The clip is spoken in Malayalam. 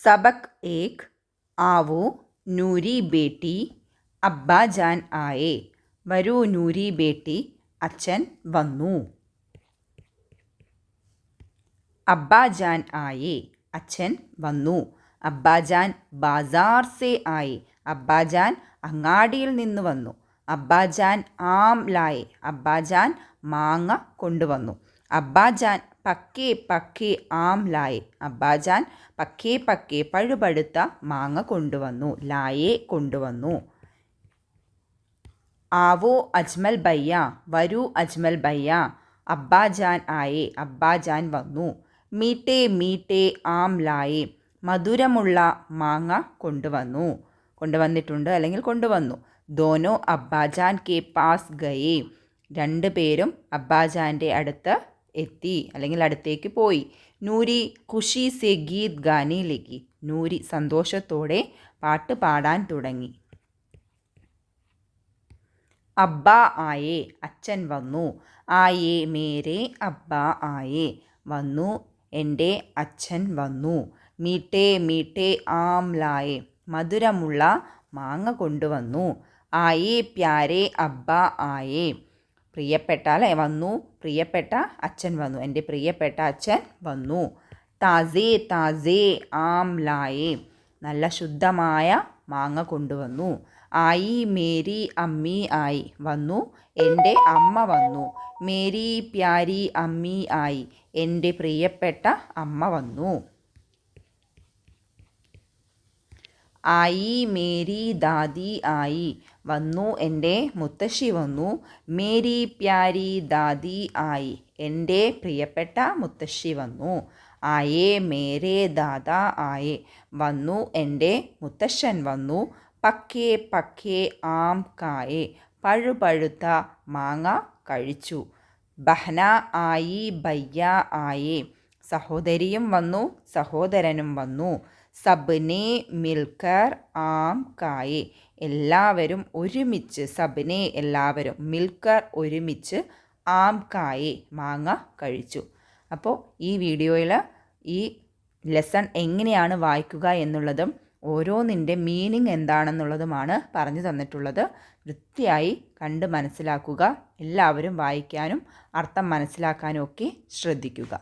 सबक एक आवो नूरी बेटी अब्बा जान आए. വരൂ നൂരി ബേട്ടി, അച്ഛൻ വന്നു. അബ്ബാജാൻ ആയേ, അച്ഛൻ വന്നു. അബ്ബാജാൻ ബാസാർ സേ ആയേ, അബ്ബാജാൻ അങ്ങാടിയിൽ നിന്ന് വന്നു. അബ്ബാജാൻ ആം ലായേ, അബ്ബാജാൻ മാങ്ങ കൊണ്ടുവന്നു. അബ്ബാജാൻ പക്കേ പക്കേ ആം ലായേ, അബ്ബാജാൻ പക്കേ പക്കേ പഴുപഴുത്ത മാങ്ങ കൊണ്ടുവന്നു. ലായേ കൊണ്ടുവന്നു. ആവോ അജ്മൽ ഭയ്യ, വരൂ അജ്മൽ ഭയ്യ. അബ്ബാജാൻ ആയേ, അബ്ബാജാൻ വന്നു. മീട്ടേ മീട്ടേ ആം ലായേ, മധുരമുള്ള മാങ്ങ കൊണ്ടുവന്നിട്ടുണ്ട് അല്ലെങ്കിൽ കൊണ്ടുവന്നു. ദോനോ അബ്ബാജാൻ കെ പാസ് ഗയേ, രണ്ട് പേരും അബ്ബാജാൻ്റെ അടുത്ത് എത്തി അല്ലെങ്കിൽ അടുത്തേക്ക് പോയി. നൂരി ഖുഷി സെ ഗീത് ഗാനെ ലഗി, നൂരി സന്തോഷത്തോടെ പാട്ട് പാടാൻ തുടങ്ങി. അബ്ബ ആയേ, അച്ഛൻ വന്നു. ആയേ മേരെ അബ്ബ ആയേ, വന്നു എൻ്റെ അച്ഛൻ വന്നു. മീട്ടേ മീട്ടേ ആം ലായേ, മധുരമുള്ള മാങ്ങ കൊണ്ടുവന്നു. ആയേ പ്യാരെ അബ്ബ ആയേ, പ്രിയപ്പെട്ട വന്നു, പ്രിയപ്പെട്ട അച്ഛൻ വന്നു, എൻ്റെ പ്രിയപ്പെട്ട അച്ഛൻ വന്നു. താസേ താസേ ആം ലായേ, നല്ല ശുദ്ധമായ മാങ്ങ കൊണ്ടുവന്നു. ആയി മേരി അമ്മി ആയി, വന്നു എൻ്റെ അമ്മ വന്നു. മേരി പ്യാരി അമ്മി ആയി, എൻ്റെ പ്രിയപ്പെട്ട അമ്മ വന്നു. ആയി മേരി ദാദി ആയി, വന്നു എൻ്റെ മുത്തശ്ശി വന്നു. മേരി പ്യാരി ദാദി ആയി, എൻ്റെ പ്രിയപ്പെട്ട മുത്തശ്ശി വന്നു. ആയേ മേരെ ദാദാ ആയേ, വന്നു എൻ്റെ മുത്തശ്ശൻ വന്നു. പക്കേ പക്കേ ആം കായേ, പഴുപഴുത്ത മാങ്ങ കഴിച്ചു. ബഹ്ന ആയി ഭയ്യ ആയേ, സഹോദരിയും വന്നു സഹോദരനും വന്നു. സബ്നെ മിൽക്കർ ആം കായേ, എല്ലാവരും ഒരുമിച്ച്, സബ്നെ എല്ലാവരും, മിൽക്കർ ഒരുമിച്ച്, ആം കായേ മാങ്ങ കഴിച്ചു. അപ്പോൾ ഈ വീഡിയോയിൽ ഈ ലെസൺ എങ്ങനെയാണ് വായിക്കുക എന്നുള്ളതും ഓരോന്നിൻ്റെ മീനിങ് എന്താണെന്നുള്ളതുമാണ് പറഞ്ഞു തന്നിട്ടുള്ളത്. വൃത്തിയായി കണ്ട് മനസ്സിലാക്കുക. എല്ലാവരും വായിക്കാനും അർത്ഥം മനസ്സിലാക്കാനും ഒക്കെ ശ്രദ്ധിക്കുക.